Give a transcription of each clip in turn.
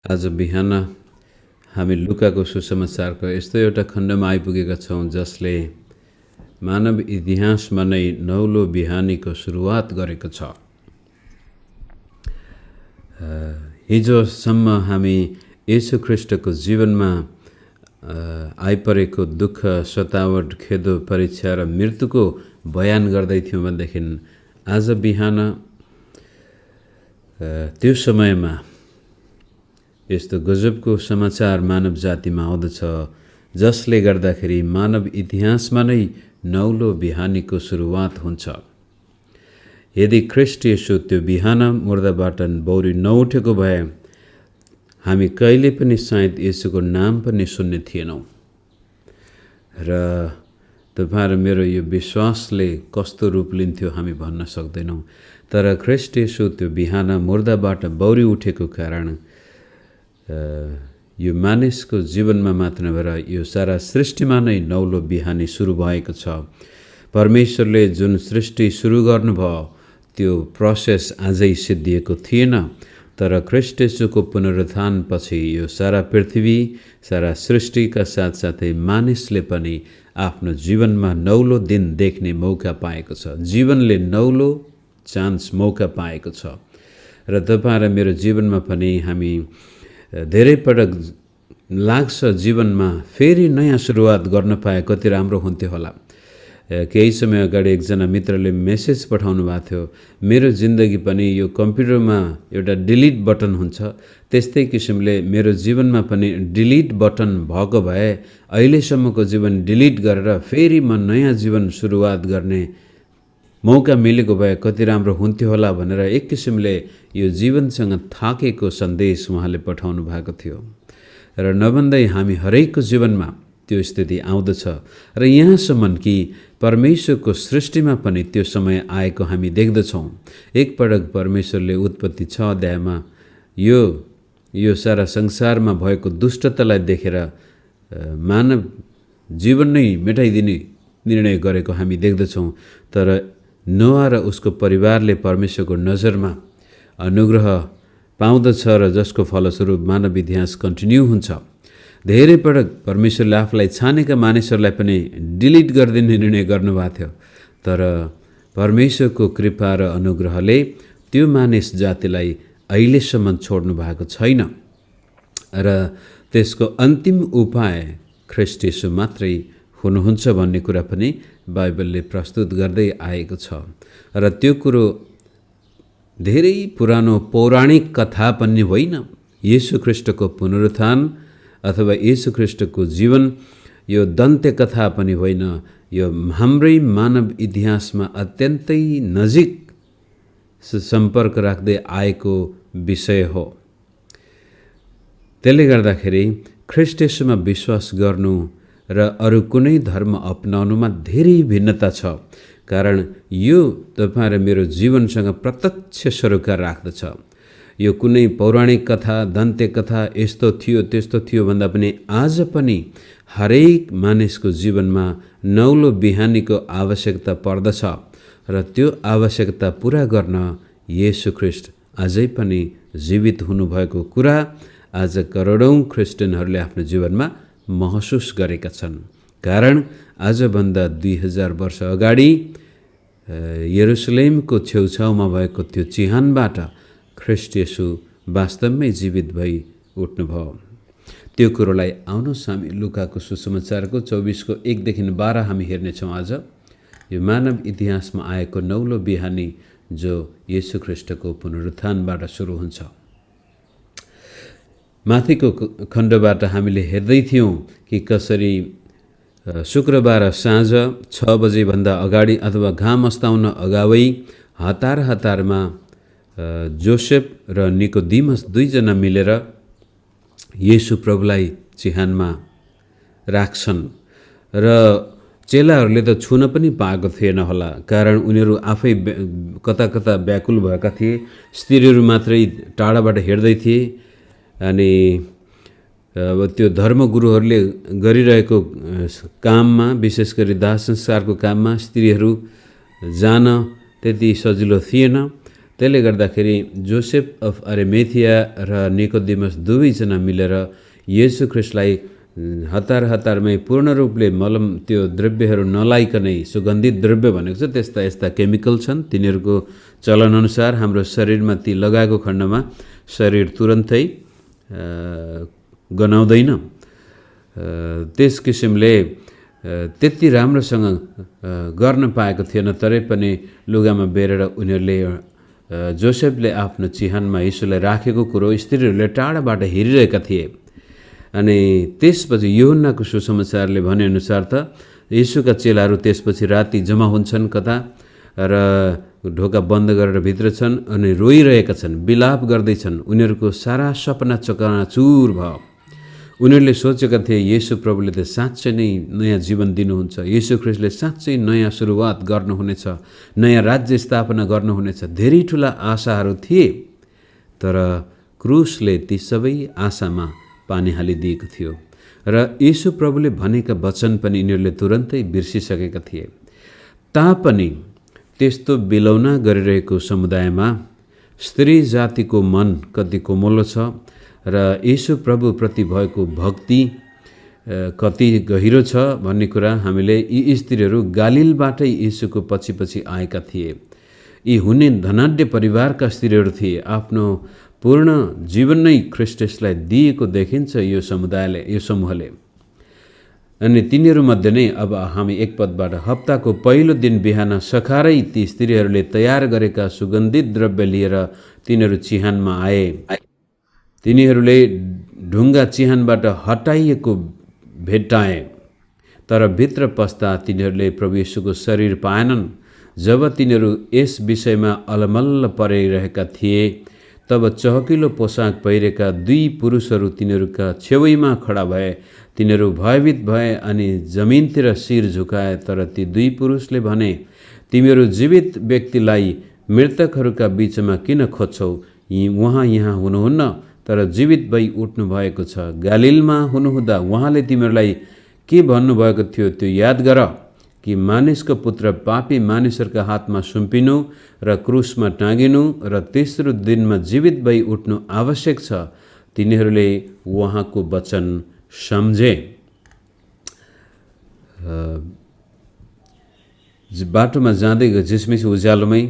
आज बिहान हामी लुकाको सुसमाचारको यस्तो एउटा खण्डमा आइपुगेका छौँ जसले मानव इतिहासमा नै नौलो बिहानीको सुरुवात गरेको छ। हिजोसम्म हामी येशू ख्रीष्टको जीवनमा आइपरेको दुःख, सतावट, खेदो, परीक्षा र मृत्युको बयान गर्दै थियौँ भनेदेखि आज बिहान त्यो समयमा यस्तो गजबको समाचार मानव जातिमा आउँदछ जसले गर्दाखेरि मानव इतिहासमा नै नौलो बिहानीको सुरुवात हुन्छ। यदि ख्रीष्ट येशू त्यो बिहान मुर्दाबाट बौरी नउठेको भए हामी कहिले पनि सायद येशूको नाम पनि सुन्ने थिएनौँ। र तपाईहरु मेरो यो विश्वासले कस्तो रूप लिन्थ्यो हामी भन्न सक्दैनौँ। तर ख्रीष्ट येशू त्यो बिहान मुर्दाबाट बौरी उठेको कारण यो मानिसको जीवनमा मात्र नभएर यो सारा सृष्टिमा नै नौलो बिहानी सुरु भएको छ। परमेश्वरले जुन सृष्टि सुरु गर्नुभयो त्यो प्रोसेस आजै सिद्धिएको थिएन, तर ख्रीष्ट येशूको पुनरुत्थान पछि यो सारा पृथ्वी, सारा सृष्टिका साथसाथै मानिसले पनि आफ्नो जीवनमा नौलो दिन देख्ने मौका पाएको छ। जीवनले नौलो चान्स मौका पाएको छ। र तपाईहरु मेरो जीवनमा पनि हामी धेरै पटक लाग्छ जीवनमा फेरि नयाँ सुरुवात गर्न पाए कति राम्रो हुन्थ्यो होला। केही समय अगाडि एकजना मित्रले मेसेज पठाउनु भएको थियो, मेरो जिन्दगी पनि यो कम्प्युटरमा एउटा डिलिट बटन हुन्छ त्यस्तै किसिमले मेरो जीवनमा पनि डिलिट बटन भएको भए अहिलेसम्मको जीवन डिलिट गरेर फेरि म नयाँ जीवन सुरुवात गर्ने मौका मिलेको भए कति राम्रो हुन्थ्यो होला भनेर एक किसिमले यो जीवनसँग थाकेको सन्देश उहाँले पठाउनु भएको थियो। र नभन्दै हामी हरेकको जीवनमा त्यो स्थिति आउँदछ र यहाँसम्म कि परमेश्वरको सृष्टिमा पनि त्यो समय आएको हामी देख्दछौँ। एकपटक परमेश्वरले उत्पत्ति 6 अध्यायमा यो सारा संसारमा भएको दुष्टतालाई देखेर मानव जीवन नै मेटाइदिने निर्णय गरेको हामी देख्दछौँ। तर नोआ र उसको परिवारले परमेश्वरको नजरमा अनुग्रह पाउँदछ र जसको फलस्वरूप मानव इतिहास कन्टिन्यू हुन्छ। धेरै पटक परमेश्वरले आफूलाई छानेका मानिसहरूलाई पनि डिलिट गरिदिने निर्णय गर्नुभएको थियो, तर परमेश्वरको कृपा र अनुग्रहले त्यो मानिस जातिलाई अहिलेसम्म छोड्नु भएको छैन र त्यसको अन्तिम उपाय ख्रीष्ट येशू मात्रै हुनुहुन्छ भन्ने कुरा पनि बाइबलले प्रस्तुत गर्दै आएको छ। र त्यो कुरो धेरै पुरानो पौराणिक कथा पनि होइन। येशू ख्रीष्टको पुनरुत्थान अथवा येशू ख्रीष्टको जीवन यो दन्त्य कथा पनि होइन, यो हाम्रै मानव इतिहासमा अत्यन्तै नजिक सम्पर्क राख्दै आएको विषय हो। त्यसले गर्दाखेरि ख्रीष्ट येशूमा विश्वास गर्नु र अरू कुनै धर्म अपनाउनुमा धेरै भिन्नता छ। कारण यो तपाईहरु मेरो जीवनसँग प्रत्यक्ष सरोकार राख्दछ। यो कुनै पौराणिक कथा, दन्त्य कथा यस्तो थियो त्यस्तो थियो भन्दा पनि आज पनि हरेक मानिसको जीवनमा नौलो बिहानीको आवश्यकता पर्दछ र त्यो आवश्यकता पूरा गर्न येशू ख्रीष्ट अझै पनि जीवित हुनुभएको कुरा आज करोडौं क्रिस्चियनहरूले आफ्नो जीवनमा महसुस गरेका छन्। कारण आजभन्दा 2000 वर्ष अगाडि यरुशलेमको छेउछाउमा भएको त्यो चिहानबाट ख्रीष्ट येशू वास्तवमै जीवित भई उठ्नुभयो। त्यो कुरोलाई आउनुहोस् हामी लुकाको सुसमाचारको 24को 1 देखि 12 हामी हेर्नेछौँ। आज यो मानव इतिहासमा आएको नौलो बिहानी जो येशू ख्रीष्टको पुनरुत्थानबाट सुरु हुन्छ। माथिको खण्डबाट हामीले हेर्दै थियौँ कि कसरी शुक्रबार साँझ 6 बजे भन्दा अगाडि अथवा घाम अस्ताउन अगावै हतारमा जोसेफ र निकोदिमस दुईजना मिलेर येशू प्रभुलाई चिहानमा राख्छन् र चेलाहरूले त छुन पनि पाएको थिएन होला, कारण उनीहरू आफै कता कता व्याकुल भएका थिए। स्त्रीहरू मात्रै टाढाबाट हेर्दै थिए। अनि अब त्यो धर्मगुरुहरूले गरिरहेको काममा, विशेष गरी दाह संस्कारको काममा स्त्रीहरू जान त्यति सजिलो थिएन। त्यसले गर्दाखेरि जोसेफ अफ अरिमेथिया र निकोदेमस दुवैजना मिलेर येशू ख्रिस्टलाई हतार हतारमै पूर्ण रूपले मलम त्यो द्रव्यहरू नलाइकनै सुगन्धित द्रव्य भनेको छ त्यस्ता यस्ता केमिकल छन् तिनीहरूको चलनअनुसार हाम्रो शरीरमा ती लगाएको खण्डमा शरीर तुरन्तै गनाउँदैन। त्यस किसिमले त्यति राम्रोसँग गर्न पाएको थिएन, तरै पनि लुगामा बेरेर उनीहरूले जोसेफले आफ्नो चिहानमा यीशुलाई राखेको कुरो स्त्रीहरूले टाढाबाट हेरिरहेका थिए। अनि त्यसपछि यूहन्नाको सुसमाचारले भनेअनुसार त यीशुका चेलाहरू त्यसपछि राति जम्मा हुन्छन् कता र ढोका बन्द गरेर भित्र छन् अनि रोइरहेका छन्, विलाप गर्दैछन्। उनीहरूको सारा सपना चकनाचुर भयो। उनीहरूले सोचेका थिए येशू प्रभुले त साँच्चै नै नयाँ जीवन दिनुहुन्छ, येशू ख्रिस्टले साँच्चै नयाँ सुरुवात गर्नुहुनेछ, नयाँ राज्य स्थापना गर्नुहुनेछ। धेरै ठुला आशाहरू थिए, तर क्रुसले ती सबै आशामा पानी हालिदिएको थियो र येशू प्रभुले भनेका वचन पनि यिनीहरूले तुरन्तै बिर्सिसकेका थिए। तापनि त्यस्तो बिलौना गरिरहेको समुदायमा स्त्री जातिको मन कति कोमलो छ र येशू प्रभुप्रति भएको भक्ति कति गहिरो छ भन्ने कुरा हामीले यी स्त्रीहरू गालिलबाटै येशूको पछि पछि आएका थिए। यी हुने धनाढ्य परिवारका स्त्रीहरू थिए। आफ्नो पूर्ण जीवन नै ख्रिस्टलाई दिएको देखिन्छ यो समुदायले, यो समूहले। अनि तिनीहरूमध्ये नै अब हामी एक पदबाट हप्ताको पहिलो दिन बिहान सखारै ती स्त्रीहरूले तयार गरेका सुगन्धित द्रव्य लिएर तिनीहरू चिहानमा आए। तिनीहरूले ढुङ्गा चिहानबाट हटाइएको भेट्टाए, तर भित्र पस्दा तिनीहरूले प्रभु येशूको शरीर पाएनन्। जब तिनीहरू यस विषयमा अलमल्ल परिरहेका थिए, तब चहकिलो पोसाक पहिरेका दुई पुरुषहरू तिनीहरूका छेउैमा खडा भए। तिनीहरू भयभीत भए अनि जमिनतिर शिर झुकाए। तर ती दुई पुरुषले भने, तिमीहरू जीवित व्यक्तिलाई मृतकहरूका बीचमा किन खोज्छौ? उहाँ यहाँ हुनुहुन्न, तर जीवित भई उठ्नु भएको छ। गालिलमा हुनुहुँदा उहाँले तिमीहरूलाई के भन्नुभएको थियो त्यो याद गर कि मानिसको पुत्र पापी मानिसहरूका हातमा सुम्पिनु र क्रुसमा टाँगिनु र तेस्रो दिनमा जीवित भई उठ्नु आवश्यक छ। तिनीहरूले उहाँको वचन सम्झे। बाटोमा जाँदै झिसमिस उज्यालोमै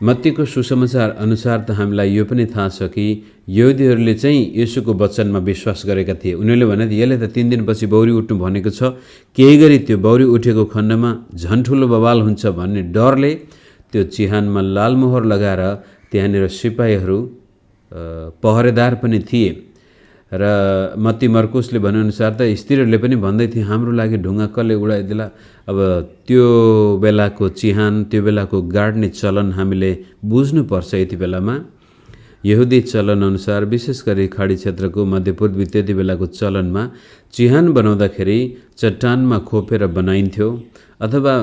मत्तीको सुसमाचार अनुसार त हामीलाई यो पनि थाहा छ कि यहुदीहरूले चाहिँ येशूको वचनमा विश्वास गरेका थिए। उनीहरूले भने यसले त 3 दिनपछि बौरी उठ्नु भनेको छ, केही गरी त्यो बौरी उठेको खण्डमा झन् ठुलो बवाल हुन्छ भन्ने डरले त्यो चिहानमा लालमोहर लगाएर त्यहाँनिर सिपाहीहरू पहरेदार पनि थिए। र मत्ती मर्कुसले भनेअनुसार त स्त्रीहरूले पनि भन्दै थिए, हाम्रो लागि ढुङ्गा कसले उडाइदिला। अब त्यो बेलाको चिहान, त्यो बेलाको गाड्ने चलन हामीले बुझ्नुपर्छ। यति बेलामा यहुदी चलन अनुसार विशेष गरी खाडी क्षेत्रको मध्यपूर्वी त्यति बेलाको चलनमा चिहान बनाउँदाखेरि चट्टानमा खोपेर बनाइन्थ्यो अथवा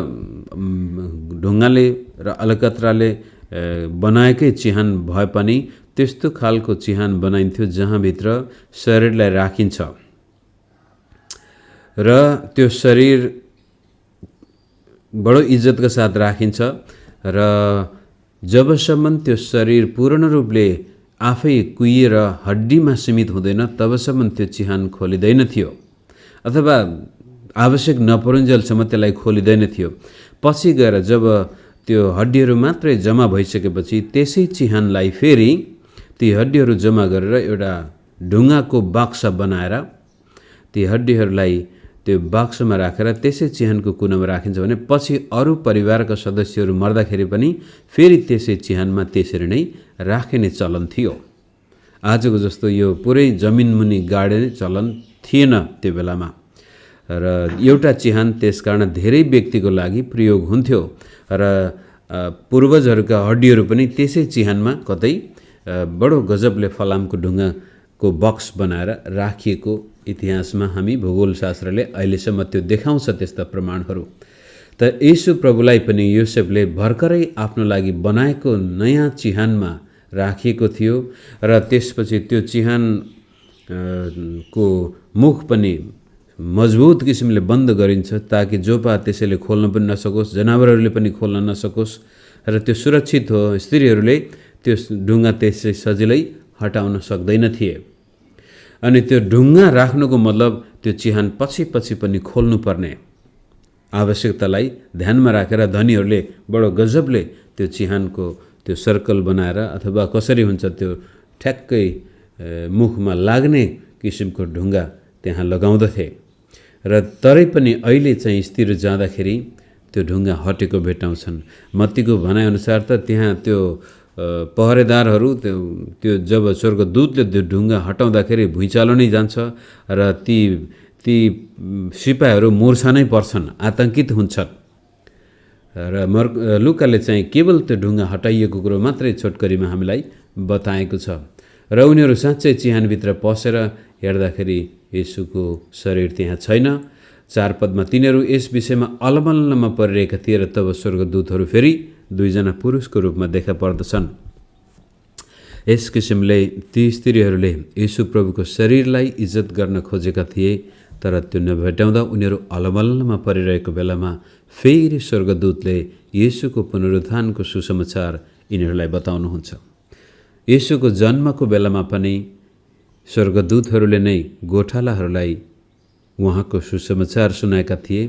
ढुङ्गाले र अलकत्राले बनाएकै चिहान भए पनि त्यस्तो खालको चिहान बनाइन्थ्यो जहाँ भित्र शरीरलाई राखिन्छ र त्यो शरीर बडो इज्जतका साथ राखिन्छ र जबसम्म त्यो शरीर पूर्ण रूपले आफै कुहिएर हड्डीमा सीमित हुँदैन तबसम्म त्यो चिहान खोलिँदैन थियो अथवा आवश्यक नपरुन्जेलसम्म त्यसलाई खोलिँदैन थियो। पछि गएर जब त्यो हड्डीहरू मात्रै जम्मा भइसकेपछि त्यसै चिहानलाई फेरि ती हड्डीहरू जम्मा गरेर एउटा ढुङ्गाको बाक्सा बनाएर ती हड्डीहरूलाई त्यो बाक्समा राखेर त्यसै चिहानको कुनामा राखिन्छ भने पछि अरू परिवारका सदस्यहरू मर्दाखेरि पनि फेरि त्यसै चिहानमा त्यसरी नै राखिने चलन थियो। आजको जस्तो यो पुरै जमिन मुनि गाड्ने चलन थिएन त्यो बेलामा र एउटा चिहान त्यसकारण धेरै व्यक्तिको लागि प्रयोग हुन्थ्यो र पूर्वजहरूका हड्डीहरू पनि त्यसै चिहानमा कतै बडो गजबले फलामको ढुङ्गाको बक्स बनाएर राखिएको इतिहासमा हामी भूगोलशास्त्रले अहिलेसम्म त्यो देखाउँछ त्यस्ता प्रमाणहरू। त येशू प्रभुलाई पनि योसेफले भर्खरै आफ्नो लागि बनाएको नयाँ चिहानमा राखिएको थियो र त्यसपछि त्यो चिहान को मुख पनि मजबुत किसिमले बन्द गरिन्छ ताकि जो पा त्यसैले खोल्न पनि नसकोस्, जनावरहरूले पनि खोल्न नसकोस् र त्यो सुरक्षित हो। स्त्रीहरूले त्यो ढुङ्गा त्यसै सजिलै हटाउन सक्दैन थिए। अनि त्यो ढुङ्गा राख्नुको मतलब त्यो चिहान पछि पछि पनि खोल्नुपर्ने आवश्यकतालाई ध्यानमा राखेर धनीहरूले बडो गजबले त्यो चिहानको त्यो सर्कल बनाएर अथवा कसरी हुन्छ त्यो ठ्याक्कै मुखमा लाग्ने किसिमको ढुङ्गा त्यहाँ लगाउँदथे। र तरै पनि अहिले चाहिँ स्थिर जाँदाखेरि त्यो ढुङ्गा हटेको भेटाउँछन्। मत्तीको भनाइअनुसार त त्यहाँ त्यो पहरेदारहरू त्यो जब स्वर्गदूतले त्यो ढुङ्गा हटाउँदाखेरि भुइँचालो नै जान्छ र ती सिपाहीहरू मूर्छा नै पर्छन्, आतंकित हुन्छन्। र लुकाले चाहिँ केवल त्यो ढुङ्गा हटाइएको कुरो मात्रै छोटकरीमा हामीलाई बताएको छ। र उनीहरू साँच्चै चिहानभित्र पसेर हेर्दाखेरि येशूको शरीर त्यहाँ छैन। 4 पदमा तिनीहरू यस विषयमा अलमल्लमा परिरहेका थिए र तब स्वर्गदूतहरू फेरि 2 जना पुरुषको रूपमा देखा पर्दछन्। यस किसिमले ती स्त्रीहरूले येशू प्रभुको शरीरलाई इज्जत गर्न खोजेका थिए, तर त्यो नभेटाउँदा उनीहरू अलमल्लमा परिरहेको बेलामा फेरि स्वर्गदूतले येशूको पुनरुत्थानको सुसमाचार यिनीहरूलाई बताउनुहुन्छ। येशूको जन्मको बेलामा पनि स्वर्गदूतहरूले नै गोठालाहरूलाई उहाँको सुसमाचार सुनाएका थिए।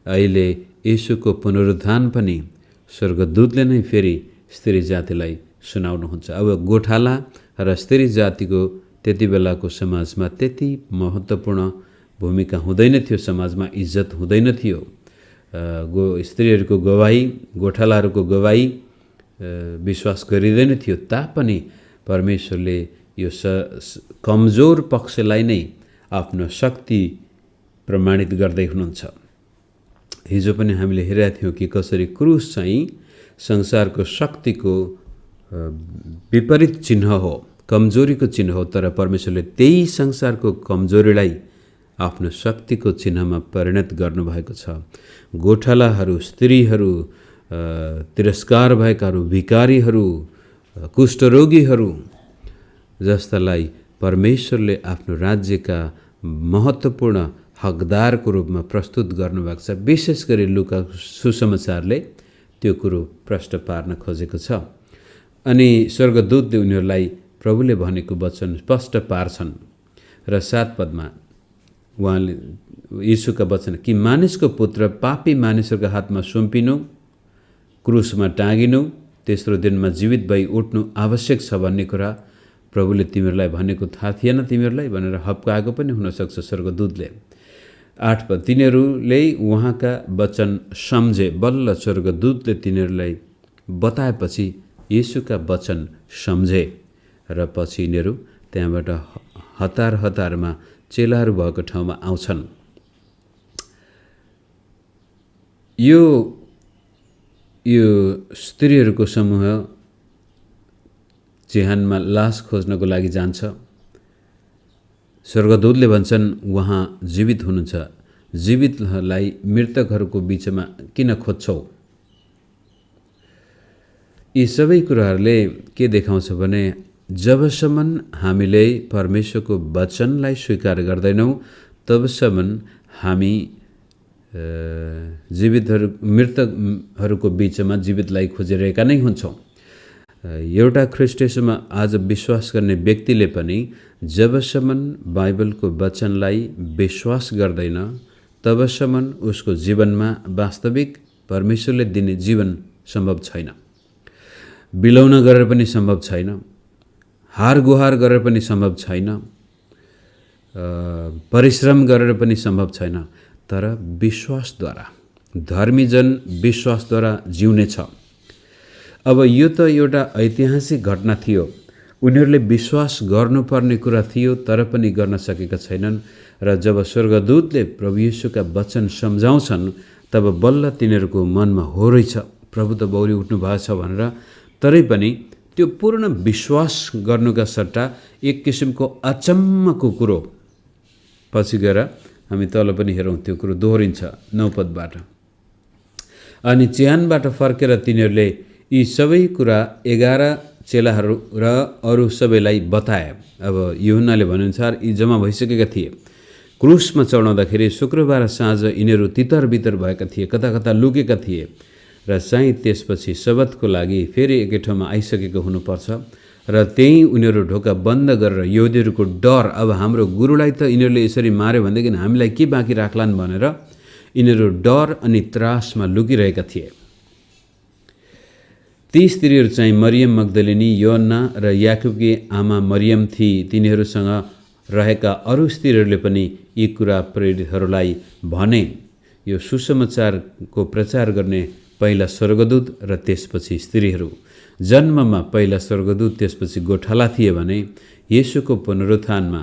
अहिले येशूको पुनरुत्थान पनि स्वर्गदूतले नै फेरि स्त्री जातिलाई सुनाउनुहुन्छ। अब गोठाला र स्त्री जातिको त्यति बेलाको समाजमा त्यति महत्त्वपूर्ण भूमिका हुँदैन थियो, समाजमा इज्जत हुँदैन थियो। स्त्रीहरूको गवाही, गोठालाहरूको गवाही विश्वास गरिँदैन थियो। तापनि परमेश्वरले यो कमजोर पक्षलाई नै आफ्नो शक्ति प्रमाणित गर्दै हुनुहुन्छ। हिजो पनि हामीले हेरेका थियौँ कि कसरी क्रुस चाहिँ संसारको शक्तिको विपरीत चिन्ह हो, कमजोरीको चिन्ह हो, तर परमेश्वरले त्यही संसारको कमजोरीलाई आफ्नो शक्तिको चिन्हमा परिणत गर्नुभएको छ। गोठालाहरू, स्त्रीहरू, तिरस्कार भएकाहरू, भिकारीहरू, कुष्ठरोगीहरू जस्तालाई परमेश्वरले आफ्नो राज्यका महत्त्वपूर्ण हकदारको रूपमा प्रस्तुत गर्नुभएको छ। विशेष गरी लुका सुसमाचारले त्यो कुरो प्रष्ट पार्न खोजेको छ। अनि स्वर्गदूतले उनीहरूलाई प्रभुले भनेको वचन स्पष्ट पार्छन्। र 7 पदमा उहाँले यीशुका वचन कि मानिसको पुत्र पापी मानिसहरूको हातमा सुम्पिनु, क्रुसमा टाँगिनु, तेस्रो दिनमा जीवित भई उठ्नु आवश्यक छ भन्ने कुरा प्रभुले तिमीहरूलाई भनेको थाहा थिएन तिमीहरूलाई भनेर हप्काएको पनि हुनसक्छ स्वर्गदूतले। 8 पद तिनीहरूले उहाँका वचन सम्झे, बल्ल स्वर्गदूतले तिनीहरूलाई बताएपछि येशूका वचन सम्झे र पछि यिनीहरू त्यहाँबाट हतारमा चेलाहरू भएको ठाउँमा आउँछन्। यो स्त्रीहरूको समूह चिहानमा लास खोज्नको लागि जान्छ। स्वर्गदूतले भन्छन् उहाँ जीवित हुनुहुन्छ, जीवितलाई मृतकहरूको बीचमा किन खोज्छौ? यी सबै कुराहरूले के देखाउँछ भने जबसम्म हामीले परमेश्वरको वचनलाई स्वीकार गर्दैनौँ तबसम्म हामी मृतकहरूको बीचमा जीवितलाई खोजिरहेका नै हुन्छौँ। एउटा ख्रीष्टयेशूमा आज विश्वास गर्ने व्यक्तिले पनि जबसम्म बाइबलको वचनलाई विश्वास गर्दैन तबसम्म उसको जीवनमा वास्तविक परमेश्वरले दिने जीवन सम्भव छैन। बिलौन गरेर पनि सम्भव छैन, हार गुहार गरेर पनि सम्भव छैन, परिश्रम गरेर पनि सम्भव छैन, तर विश्वासद्वारा, धर्मीजन विश्वासद्वारा जिउनेछ। अब यो त एउटा ऐतिहासिक घटना थियो, उनीहरूले विश्वास गर्नुपर्ने कुरा थियो तर पनि गर्न सकेका छैनन्। र जब स्वर्गदूतले प्रभु येशूका वचन सम्झाउँछन् तब बल्ल तिनीहरूको मनमा हो रहेछ प्रभु त बौरी उठ्नु भएको छ भनेर, तरै पनि त्यो पूर्ण विश्वास गर्नुका सट्टा एक किसिमको अचम्मको कुरो पछि गएर हामी तल पनि हेरौँ त्यो कुरो दोहोरिन्छ 9 पदबाट। अनि चिहानबाट फर्केर तिनीहरूले यी सबै कुरा 11 चेलाहरू र अरू सबैलाई बताए। अब यूहन्नाले भनेअनुसार यी जम्मा भइसकेका थिए। क्रुसमा चढाउँदाखेरि शुक्रबार साँझ यिनीहरू तितर बितर भएका थिए, कता कता लुकेका थिए र चाहिँ त्यसपछि सबतको लागि फेरि एकै ठाउँमा आइसकेको हुनुपर्छ र त्यही उनीहरू ढोका बन्द गरेर यहुदीहरूको डर, अब हाम्रो गुरुलाई त यिनीहरूले यसरी मार्यो भनेदेखि हामीलाई के बाँकी राख्लान् भनेर यिनीहरू डर अनि त्रासमा लुकिरहेका थिए। ती स्त्रीहरू चाहिँ मरियम मग्दलिनी, योअन्ना र याकुबकी आमा मरियम थिए। तिनीहरूसँग रहेका अरू स्त्रीहरूले पनि यी कुरा प्रेरितहरूलाई भने। यो सुसमाचारको प्रचार गर्ने पहिला स्वर्गदूत र त्यसपछि स्त्रीहरू। जन्ममा पहिला स्वर्गदूत त्यसपछि गोठाला थिए भने येशूको पुनरुत्थानमा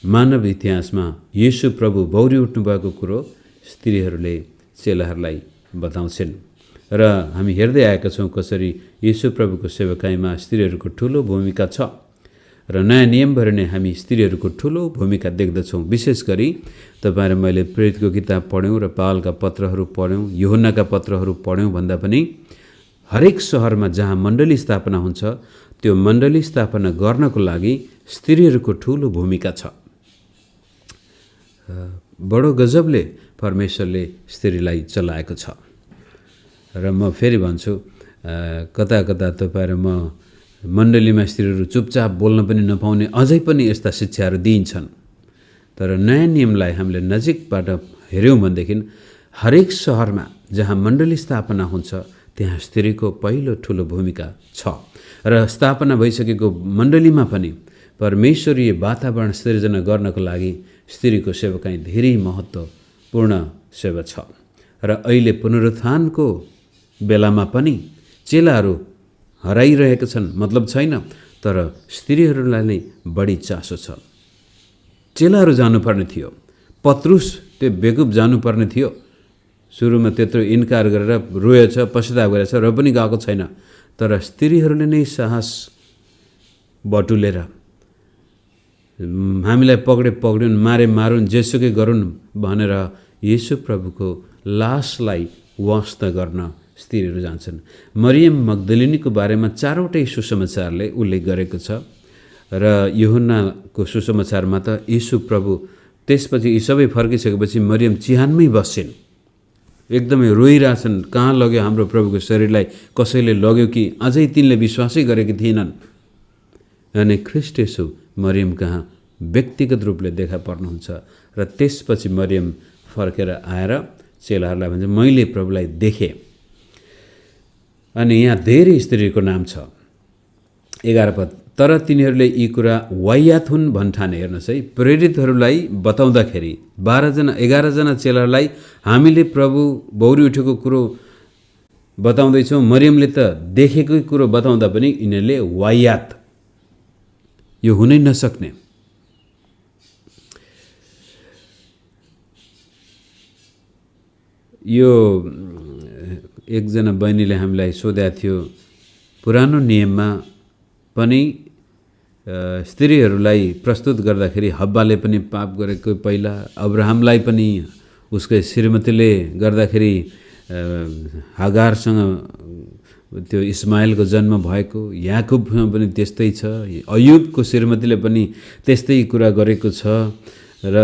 मानव इतिहासमा येशू प्रभु बौरी उठ्नुभएको कुरो स्त्रीहरूले चेलाहरूलाई बताउँछन्। र हामी हेर्दै आएका छौँ कसरी येशू प्रभुको सेवकाईमा स्त्रीहरूको ठुलो भूमिका छ र नयाँ नियमभरि नै हामी स्त्रीहरूको ठुलो भूमिका देख्दछौँ। विशेष गरी तपाईँ र मैले प्रेरितको किताब पढ्यौँ र पावलका पत्रहरू पढ्यौँ, यूहन्नाका पत्रहरू पढ्यौँ भन्दा पनि हरेक सहरमा जहाँ मण्डली स्थापना हुन्छ त्यो मण्डली स्थापना गर्नको लागि स्त्रीहरूको ठुलो भूमिका छ। बडो गजबले परमेश्वरले स्त्रीलाई चलाएको छ। र म फेरि भन्छु, कता कता तपाईँ र म मण्डलीमा स्त्रीहरू चुपचाप बोल्न पनि नपाउने अझै पनि यस्ता शिक्षाहरू दिइन्छन्। तर नयाँ नियमलाई हामीले नजिकबाट हेऱ्यौँ भनेदेखि हरेक सहरमा जहाँ मण्डली स्थापना हुन्छ त्यहाँ स्त्रीको पहिलो ठुलो भूमिका छ। र स्थापना भइसकेको मण्डलीमा पनि परमेश्वरीय वातावरण सृजना गर्नको लागि स्त्रीको सेवाकाई धेरै महत्त्वपूर्ण सेवा छ। र अहिले पुनरुत्थानको बेलामा पनि चेलाहरू हराइरहेका छन्, मतलब छैन, तर स्त्रीहरूलाई नै बढी चासो छ। चेलाहरू जानुपर्ने थियो, पत्रुस त्यो बेकुब जानुपर्ने थियो। सुरुमा त्यत्रो इन्कार गरेर रोएछ, पश्चाताप गरेछ र पनि गएको छैन। तर स्त्रीहरूले नै साहस बटुलेर हामीलाई पक्रिन्, मारुन्, जेसुकै गरून् भनेर येशू प्रभुको लासलाई वास्ता गर्न स्त्रीहरू जान्छन्। मरियम मग्दलिनीको बारेमा 4वटै सुसमाचारले उल्लेख गरेको छ र यूहन्नाको सुसमाचारमा त येशू प्रभु त्यसपछि यी सबै फर्किसकेपछि मरियम चिहानमै बस्छिन्, एकदमै रोइरहेछन्। कहाँ लग्यो हाम्रो प्रभुको शरीरलाई, कसैले लग्यो कि? अझै तिनले विश्वासै गरेकी थिएनन्। अनि ख्रीष्ट येशू मरियम कहाँ व्यक्तिगत रूपले देखा पर्नुहुन्छ र त्यसपछि मरियम फर्केर आएर चेलाहरूलाई भन्छ मैले प्रभुलाई देखेँ। अनि यहाँ धेरै स्त्रीको नाम छ। 11 पद, तर तिनीहरूले यी कुरा वाहियात हुन् भन्ठाने। हेर्नुहोस् है, प्रेरितहरूलाई बताउँदाखेरि 11जना चेलाहरूलाई हामीले प्रभु बौरी उठेको कुरो बताउँदैछौँ, मरियमले त देखेकै कुरो बताउँदा पनि यिनीहरूले वाहियात, यो हुनै नसक्ने, यो एकजना बहिनीले हामीलाई सोधेको थियो, पुरानो नियममा पनि स्त्रीहरूलाई प्रस्तुत गर्दाखेरि हब्बाले पनि पाप गरेको पहिला, अब्राहमलाई पनि उसकै श्रीमतीले गर्दाखेरि हागारसँग त्यो इस्माइलको जन्म भएको, याकुबसँग पनि त्यस्तै छ, अयुबको श्रीमतीले पनि त्यस्तै कुरा गरेको छ। र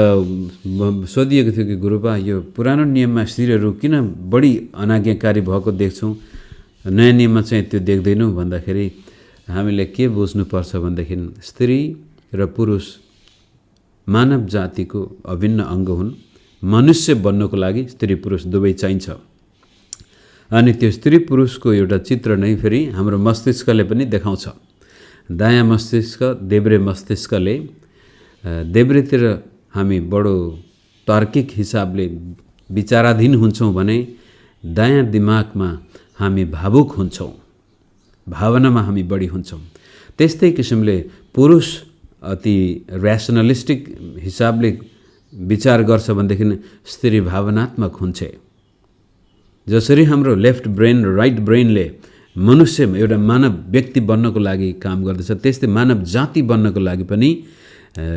सोधिएको थियो कि गुरुबा यो पुरानो नियममा स्त्रीहरू किन बढी अनाज्ञाकारी भएको देख्छौँ, नयाँ नियममा चाहिँ त्यो देख्दैनौँ भन्दाखेरि हामीले के बुझ्नुपर्छ भनेदेखि स्त्री र पुरुष मानव जातिको अभिन्न अङ्ग हुन्। मनुष्य बन्नको लागि स्त्री पुरुष दुवै चाहिन्छ। अनि त्यो स्त्री पुरुषको एउटा चित्र नै फेरि हाम्रो मस्तिष्कले पनि देखाउँछ। दायाँ मस्तिष्क, देब्रे मस्तिष्कले, देब्रेतिर हामी बडो तार्किक हिसाबले विचाराधीन हुन्छौँ भने दायाँ दिमागमा हामी भावुक हुन्छौँ, भावनामा हामी बढी हुन्छौँ। त्यस्तै किसिमले पुरुष अति ऱ्यासनलिस्टिक हिसाबले विचार गर्छ भनेदेखि स्त्री भावनात्मक हुन्छ। जसरी हाम्रो लेफ्ट ब्रेन र राइट ब्रेनले मनुष्यमा एउटा मानव व्यक्ति बन्नको लागि काम गर्दछ, त्यस्तै मानव जाति बन्नको लागि पनि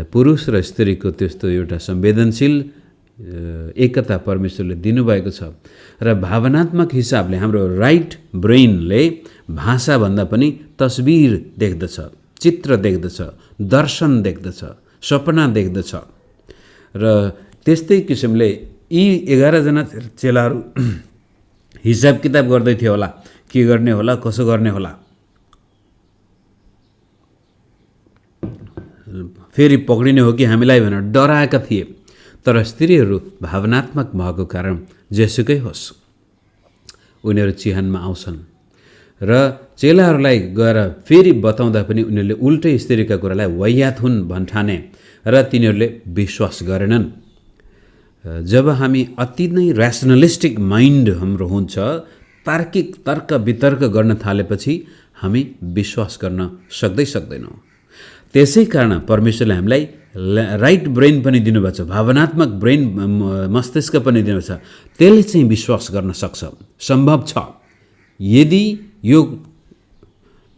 पुरुष र स्त्रीको त्यस्तो एउटा संवेदनशील एकता परमेश्वरले दिनुभएको छ। र भावनात्मक हिसाबले हाम्रो राइट ब्रेनले भाषाभन्दा पनि तस्बिर देख्दछ, चित्र देख्दछ, दर्शन देख्दछ, सपना देख्दछ। र त्यस्तै किसिमले यी 11जना चेलाहरू हिसाब किताब गर्दै थियो होला, के गर्ने होला, कसो गर्ने होला। फेरि पक्रिने हो कि हामीलाई भनेर डराएका थिए। तर स्त्रीहरू भावनात्मक भएको कारण जेसुकै होस् उनीहरू चिहानमा आउँछन् र चेलाहरूलाई गएर फेरि बताउँदा पनि उनीहरूले उल्टै स्त्रीका कुरालाई वाहियात हुन् भन्ठाने र तिनीहरूले विश्वास गरेनन्। जब हामी अति नै ऱ्यासनलिस्टिक माइन्ड हाम्रो हुन्छ, तार्किक तर्क वितर्क गर्न थालेपछि हामी विश्वास गर्न सक्दैनौँ। त्यसै कारण परमेश्वरले हामीलाई राइट ब्रेन पनि दिनुभएको छ, भावनात्मक ब्रेन मस्तिष्क पनि दिनुभएको छ। त्यसले चाहिँ विश्वास गर्न सक्छ, सम्भव छ। यदि यो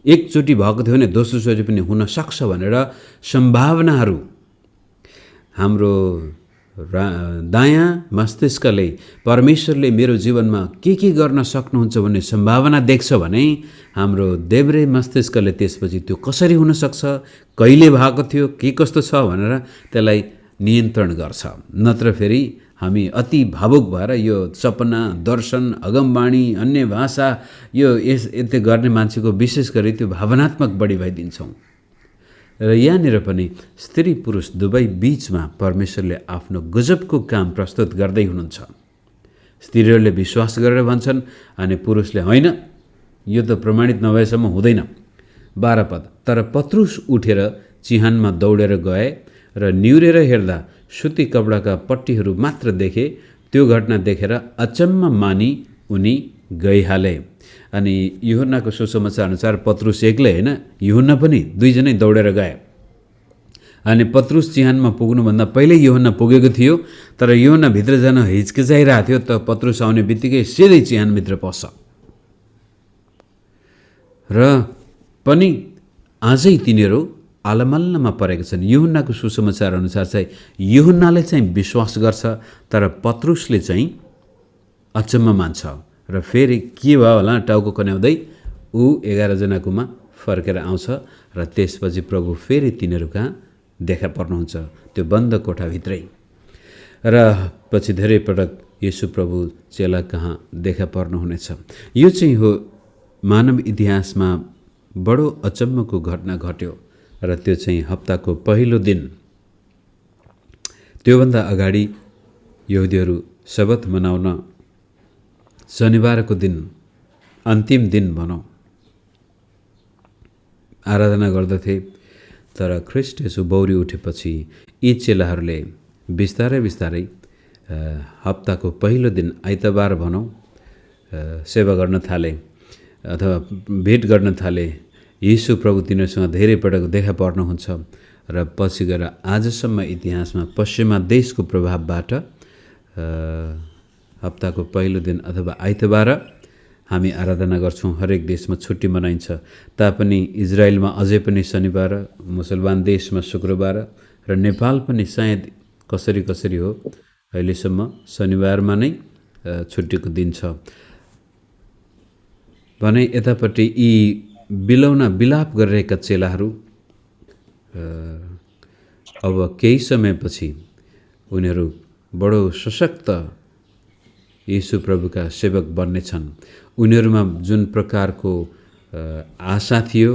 एकचोटि भएको थियो भने दोस्रोचोटि पनि हुन सक्छ भनेर सम्भावनाहरू हाम्रो दायाँ मस्तिष्कले परमेश्वरले मेरो जीवनमा के गर्न सक्नुहुन्छ भन्ने सम्भावना देख्छ भने हाम्रो देब्रे मस्तिष्कले त्यसपछि त्यो कसरी हुनसक्छ, कहिले भएको थियो, के कस्तो छ भनेर त्यसलाई नियन्त्रण गर्छ। नत्र फेरि हामी अति भावुक भएर यो सपना, दर्शन, अगमवाणी, अन्य भाषा यो यति गर्ने मान्छेको विशेष गरी त्यो भावनात्मक बढी भइदिन्छौँ। र यहाँनिर पनि स्त्री पुरुष दुवै बीचमा परमेश्वरले आफ्नो गजबको काम प्रस्तुत गर्दै हुनुहुन्छ। स्त्रीहरूले विश्वास गरेर भन्छन् अनि पुरुषले होइन, यो त प्रमाणित नभएसम्म हुँदैन। 12 पद, तर पत्रुस उठेर चिहानमा दौडेर गए र निहुरेर हेर्दा सुती कपडाका पट्टीहरू मात्र देखे। त्यो घटना देखेर अचम्म मानी उनी गइहाले। अनि यूहन्नाको सुसमाचार अनुसार पत्रुस एक्लै होइन, यूहन्ना पनि दुईजनै दौडेर गए। अनि पत्रुस चिहानमा पुग्नुभन्दा पहिल्यै यूहन्ना पुगेको थियो, तर यूहन्ना भित्र जान हिचकिचाइरहेको थियो। त पत्रुस आउने बित्तिकै सिधै चिहानभित्र पस्छ। र पनि आजै तिनीहरू आलमल्लमा परेका छन्। यूहन्नाको सुसमाचार अनुसार चाहिँ यूहन्नाले चाहिँ विश्वास गर्छ, तर पत्रुसले चाहिँ अचम्म मान्छ। र फेरि के भयो होला, टाउको कन्याउँदै ऊ 11 जनाकोमा फर्केर आउँछ र त्यसपछि प्रभु फेरि तिनीहरू कहाँ देखा पर्नुहुन्छ, त्यो बन्द कोठाभित्रै। र पछि धेरै पटक येशू प्रभु चेला कहाँ देखा पर्नुहुनेछ। यो चाहिँ हो मानव इतिहासमा बडो अचम्मको घटना घट्यो र त्यो चाहिँ हप्ताको पहिलो दिन। त्योभन्दा अगाडि यहुदीहरू सबत मनाउन शनिबारको दिन, अन्तिम दिन भनौँ, आराधना गर्दथे। तर ख्रीष्ट येशू बौरी उठेपछि यी चेलाहरूले बिस्तारै बिस्तारै हप्ताको पहिलो दिन आइतबार भनौँ सेवा गर्न थाले अथवा भेट गर्न थाले। येशू प्रभु तिनीहरूसँग धेरै पटक देखा पर्नुहुन्छ र पछि गएर आजसम्म इतिहासमा पश्चिमा देशको प्रभावबाट हप्ताको पहिलो दिन अथवा आइतबार हामी आराधना गर्छौँ। हरेक देशमा छुट्टी मनाइन्छ तापनि इजरायलमा अझै पनि शनिबार, मुसलमान देशमा शुक्रबार र नेपाल पनि सायद कसरी हो अहिलेसम्म शनिबारमा नै छुट्टीको दिन छ भने यतापट्टि यी बिलाप गरिरहेका चेलाहरू अब केही समयपछि उनीहरू बडो सशक्त येशू प्रभुका सेवक बन्नेछन्। उनीहरूमा जुन प्रकारको आशा थियो,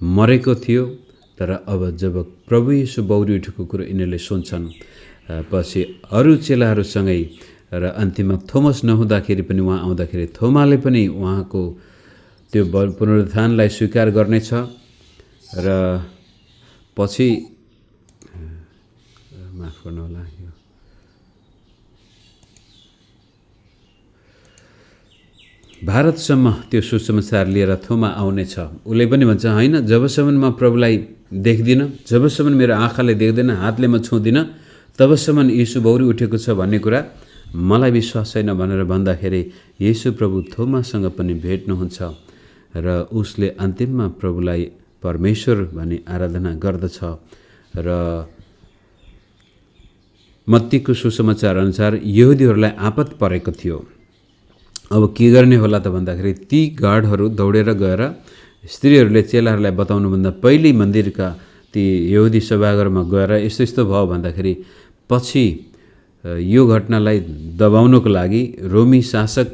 मरेको थियो, तर अब जब प्रभु येशू बौरी उठेको कुरो यिनीहरूले सुन्छन् पछि अरू चेलाहरूसँगै र अन्तिममा थोमस नहुँदाखेरि पनि उहाँ आउँदाखेरि थोमाले पनि उहाँको त्यो पुनरुत्थानलाई स्वीकार गर्नेछ र पछि माफ गर्नु होला भारतसम्म त्यो सुसमाचार लिएर थोमा आउनेछ। उसले पनि भन्छ होइन, जबसम्म म प्रभुलाई देख्दिनँ, जबसम्म मेरो आँखाले देख्दैन, हातले म छुँदिनँ, तबसम्म येशू बौरी उठेको छ भन्ने कुरा मलाई विश्वास छैन भनेर भन्दाखेरि येशू प्रभु थोमासँग पनि भेट्नुहुन्छ र उसले अन्तिममा प्रभुलाई परमेश्वर भनी आराधना गर्दछ। र मत्तीको सुसमाचार अनुसार यहुदीहरूलाई आपत परेको थियो। अब के गर्ने होला त भन्दाखेरि ती गार्डहरू दौडेर गएर स्त्रीहरूले चेलाहरूलाई बताउनुभन्दा पहिल्यै मन्दिरका ती यहुदी सभाघरमा गएर यस्तो भयो भन्दाखेरि पछि यो घटनालाई दबाउनको लागि रोमी शासक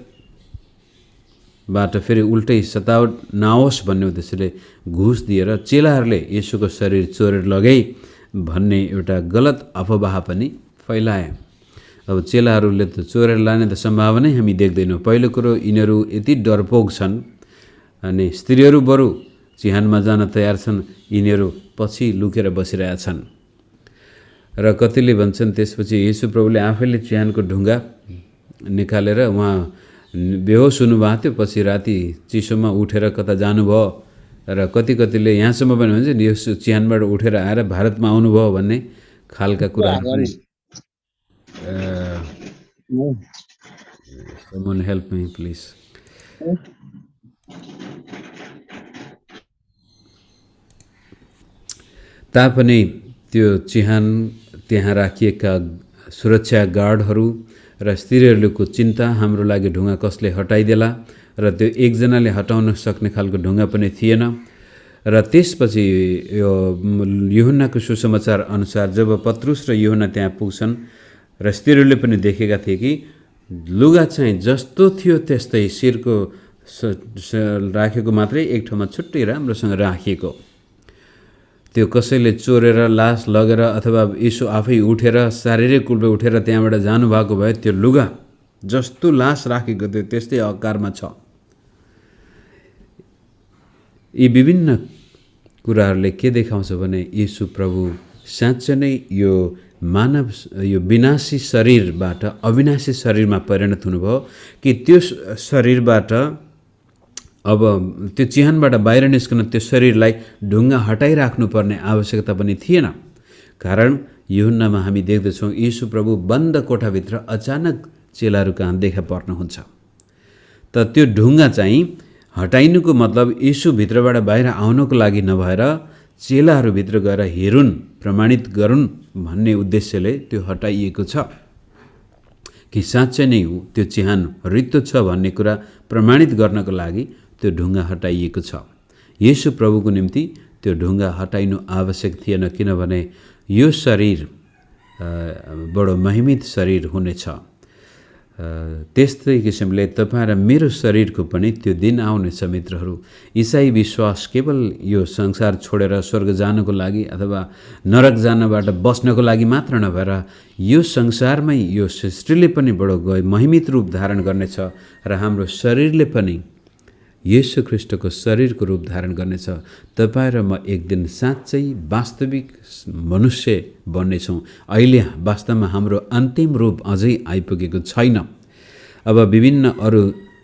बाट फेरि उल्टै सतावट नहोस् भन्ने उद्देश्यले घुस दिएर चेलाहरूले येशूको शरीर चोरेर लगे भन्ने एउटा गलत अफवाह पनि फैलाए। अब चेलाहरूले त चोरेर लाने त सम्भावनै हामी देख्दैनौँ। पहिलो कुरो यिनीहरू यति डरपोक छन् अनि स्त्रीहरू बरु चिहानमा जान तयार छन्, यिनीहरू पछि लुकेर बसिरहेछन्। र कतिले भन्छन् त्यसपछि येशू प्रभुले आफैले चिहानको ढुङ्गा निकालेर उहाँ बेहोस हुनुभएको थियो, पछि राति चिसोमा उठेर कता जानुभयो। र कतिले यहाँसम्म पनि भन्छ येशू चिहानबाट उठेर आएर भारतमा आउनुभयो भन्ने खालका कुराहरू पनि। Someone help me please. तापनि त्यो चिहान त्यहाँ राखिएका सुरक्षा गार्डहरू र स्त्रीहरूको चिन्ता हाम्रो लागि ढुङ्गा कसले हटाइदेला, र त्यो एकजनाले हटाउन सक्ने खालको ढुङ्गा पनि थिएन। र त्यसपछि यो यूहन्नाको सुसमाचार अनुसार जब पत्रुस र यूहन्ना त्यहाँ पुग्छन् र स्त्रीहरूले पनि देखेका थिए कि लुगा चाहिँ जस्तो थियो त्यस्तै शिरको राखेको मात्रै एक ठाउँमा छुट्टै राम्रोसँग राखिएको। त्यो कसैले चोरेर लास लगेर अथवा येशू आफै उठेर शारीरिक रूपले उठेर त्यहाँबाट जानुभएको भए त्यो लुगा जस्तो लास राखेको थियो त्यस्तै आकारमा छ। यी विभिन्न कुराहरूले के देखाउँछ भने येशू प्रभु साँच्चै नै यो मानव यो विनाशी शरीरबाट अविनाशी शरीरमा परिणत हुनुभयो कि त्यो शरीरबाट अब त्यो चिहानबाट बाहिर निस्कन त्यो शरीरलाई ढुङ्गा हटाइराख्नुपर्ने आवश्यकता पनि थिएन। कारण यूहन्नामा हामी देख्दछौँ येशू प्रभु बन्द कोठाभित्र अचानक चेलाहरू कहाँ देखा पर्नुहुन्छ। त त्यो ढुङ्गा चाहिँ हटाइनुको मतलब येशू भित्रबाट बाहिर आउनको लागि नभएर चेलाहरूभित्र गएर हेरुन्, प्रमाणित गरून् भन्ने उद्देश्यले त्यो हटाइएको छ कि साँच्चै नै त्यो चिहान रित्तो छ भन्ने कुरा प्रमाणित गर्नको लागि त्यो ढुङ्गा हटाइएको छ। येशू प्रभुको निम्ति त्यो ढुङ्गा हटाइनु आवश्यक थिएन, किनभने यो शरीर बडो महिमित शरीर हुनेछ। त्यस्तै किसिमले तपाईँ र मेरो शरीरको पनि त्यो दिन आउनेछ। मित्रहरू, इसाई विश्वास केवल यो संसार छोडेर स्वर्ग जानको लागि अथवा नरक जानबाट बस्नको लागि मात्र नभएर यो संसारमै यो सृष्टिले पनि बडो महिमित रूप धारण गर्नेछ र हाम्रो शरीरले पनि येशू ख्रीष्टको शरीरको रूप धारण गर्नेछ। तपाईँ र म एक दिन साँच्चै वास्तविक मनुष्य बन्नेछौँ। अहिले वास्तवमा हाम्रो अन्तिम रूप अझै आइपुगेको छैन। अब विभिन्न अरू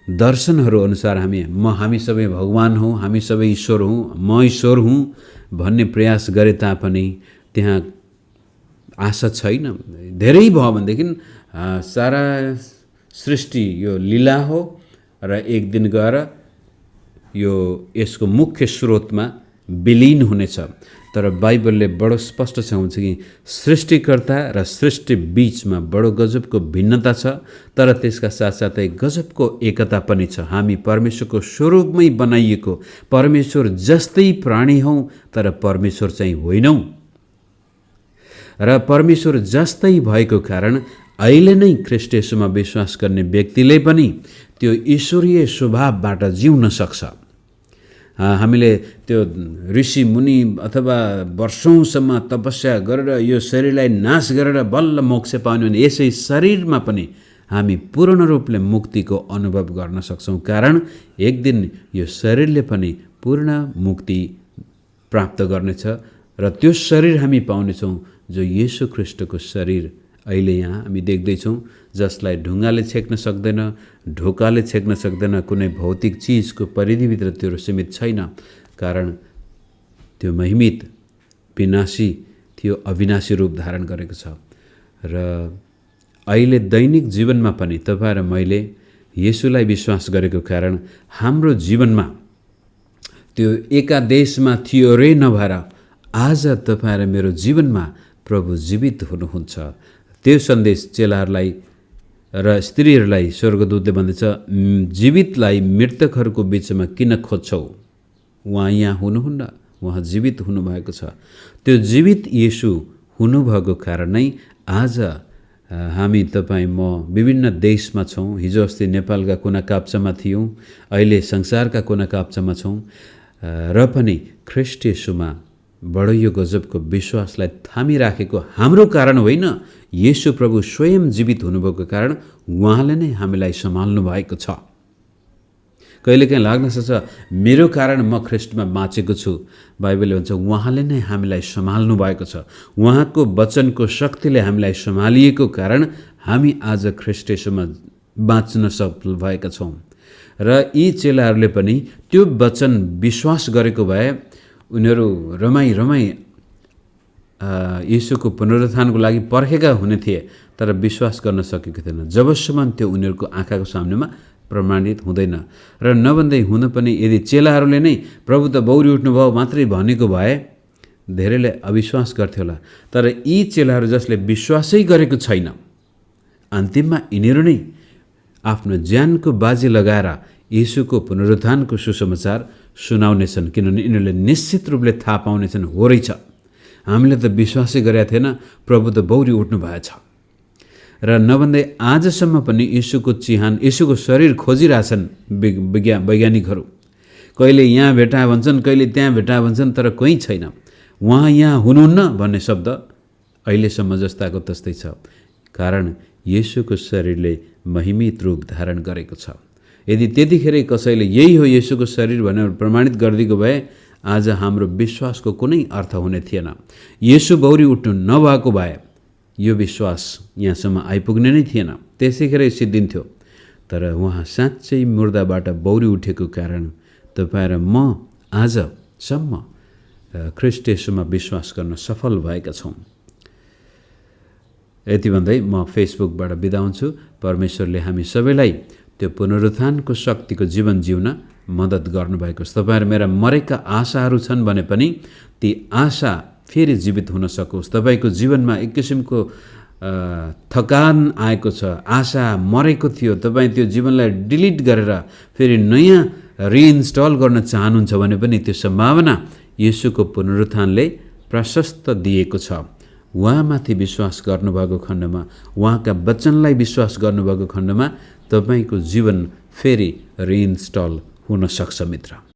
दर्शनहरू अनुसार हामी सबै भगवान हौँ, हामी सबै ईश्वर हौँ, म ईश्वर हुँ भन्ने प्रयास गरे तापनि त्यहाँ आशा छैन। धेरै भयो भनेदेखि सारा सृष्टि यो लीला हो र एक दिन गएर यो यसको मुख्य स्रोतमा विलीन हुनेछ। तर बाइबलले बडो स्पष्टसँग हुन्छ कि सृष्टिकर्ता र सृष्टि बीचमा बडो गजबको भिन्नता छ, तर त्यसका साथसाथै गजबको एकता पनि छ। हामी परमेश्वरको स्वरूपमै बनाइएको परमेश्वर जस्तै प्राणी हौँ, तर परमेश्वर चाहिँ होइनौँ। र परमेश्वर जस्तै भएको कारण अहिले नै ख्रीष्ट येशूमा विश्वास गर्ने व्यक्तिले पनि त्यो ईश्वरीय स्वभावबाट जिउन सक्छ। हामीले त्यो ऋषि मुनि अथवा वर्षौंसम्म तपस्या गरेर यो शरीरलाई नाश गरेर बल्ल मोक्ष पाउने भने यसै शरीरमा पनि हामी पूर्ण रूपले मुक्तिको अनुभव गर्न सक्छौँ। कारण एक दिन यो शरीरले पनि पूर्ण मुक्ति प्राप्त गर्नेछ र त्यो शरीर हामी पाउनेछौँ जो येशू ख्रीष्टको शरीर अहिले यहाँ हामी देख्दैछौँ, जसलाई ढुङ्गाले छेक्न सक्दैन, ढोकाले छेक्न सक्दैन, कुनै भौतिक चिजको परिधिभित्र त्यो सीमित छैन। कारण त्यो महिमित विनाशी थियो, अविनाशी रूप धारण गरेको छ। र अहिले दैनिक जीवनमा पनि तपाईँ र मैले येशूलाई विश्वास गरेको कारण हाम्रो जीवनमा त्यो एकादेशमा थियो रे नभएर आज तपाईँ र मेरो जीवनमा प्रभु जीवित हुनुहुन्छ। त्यो सन्देश चेलाहरूलाई र स्त्रीहरूलाई स्वर्गदूतले भन्दैछ, जीवितलाई मृतकहरूको बिचमा किन खोज्छौ? उहाँ यहाँ हुनुहुन्न, उहाँ जीवित हुनुभएको छ। त्यो जीवित येशू हुनुभएको कारण नै आज हामी तपाईँ म विभिन्न देशमा छौँ। हिजो अस्ति नेपालका कुना काप्चामा थियौँ, अहिले संसारका कुना काप्चामा छौँ र पनि ख्रीष्ट येशूमा बडो यो गजबको विश्वासलाई थामिराखेको हाम्रो कारण होइन, येशू प्रभु स्वयं जीवित हुनुभएको कारण उहाँले नै हामीलाई सम्हाल्नु भएको छ। कहिलेकाहीँ लाग्न सक्छ मेरो कारण म ख्रीष्टमा बाँचेको छु। बाइबलले भन्छ उहाँले नै हामीलाई सम्हाल्नु भएको छ। उहाँको वचनको शक्तिले हामीलाई सम्हालिएको कारण हामी आज ख्रीष्ट येशूमा बाँच्न सफल भएका छौँ। र यी चेलाहरूले पनि त्यो वचन विश्वास गरेको भए उनीहरू रमाई येशूको पुनरुत्थानको लागि पर्खेका हुने थिए, तर विश्वास गर्न सकेको थिएन जबसम्म त्यो उनीहरूको आँखाको सामनेमा प्रमाणित हुँदैन। र नभन्दै हुन पनि यदि चेलाहरूले नै प्रभु त बौरी उठ्नुभयो मात्रै भनेको भए धेरैले अविश्वास गर्थ्यो होला। तर यी चेलाहरू जसले विश्वासै गरेको छैन, अन्तिममा यिनीहरू नै आफ्नो ज्यानको बाजी लगाएर येशूको पुनरुत्थानको सुसमाचार सुनाउनेछन्, किनभने यिनीहरूले निश्चित रूपले थाहा पाउनेछन् हो रहेछ हामीले त विश्वासै गरेका थिएन, प्रभु त बौरी उठ्नु भएछ। र नभन्दै आजसम्म पनि येशूको चिहान, येशूको शरीर खोजिरहेछन् वैज्ञानिकहरू। कहिले यहाँ भेटा भन्छन्, कहिले त्यहाँ भेटा भन्छन्, तर कोही छैन। उहाँ यहाँ हुनुहुन्न भन्ने शब्द अहिलेसम्म जस्ताको तस्तै छ, कारण येशूको शरीरले महिमित रूप धारण गरेको छ। यदि त्यतिखेरै कसैले यही हो येशूको शरीर भनेर प्रमाणित गरिदिएको भए आज हाम्रो विश्वासको कुनै अर्थ हुने थिएन। येशू बौरी उठ्नु नभएको भए यो विश्वास यहाँसम्म आइपुग्ने नै थिएन, त्यसैखेरै सिद्धिन्थ्यो। तर उहाँ साँच्चै मुर्दाबाट बौरी उठेको कारण तपाईँ र म आजसम्म ख्रीष्ट येशूमा विश्वास गर्न सफल भएका छौँ। यति भन्दै म फेसबुकबाट बिदा हुन्छु। परमेश्वरले हामी सबैलाई त्यो पुनरुत्थानको शक्तिको जीवन जिउन मद्दत गर्नुभएको छ। तपाईहरु मेरा मरेका आशाहरू छन् भने पनि ती आशा फेरि जीवित हुन सकोस्। तपाईको जीवनमा एक किसिमको थकान आएको छ, आशा मरेको थियो, तपाई त्यो जीवनलाई डिलिट गरेर फेरि नयाँ रिइन्स्टल गर्न चाहनुहुन्छ भने पनि त्यो सम्भावना येशूको पुनरुत्थानले प्रशस्त दिएको छ। उहाँमाथि विश्वास गर्नुभएको खण्डमा, उहाँका वचनलाई विश्वास गर्नुभएको खण्डमा तपाईको जीवन फेरि रिइन्स्टल हुन सक्छ मित्र।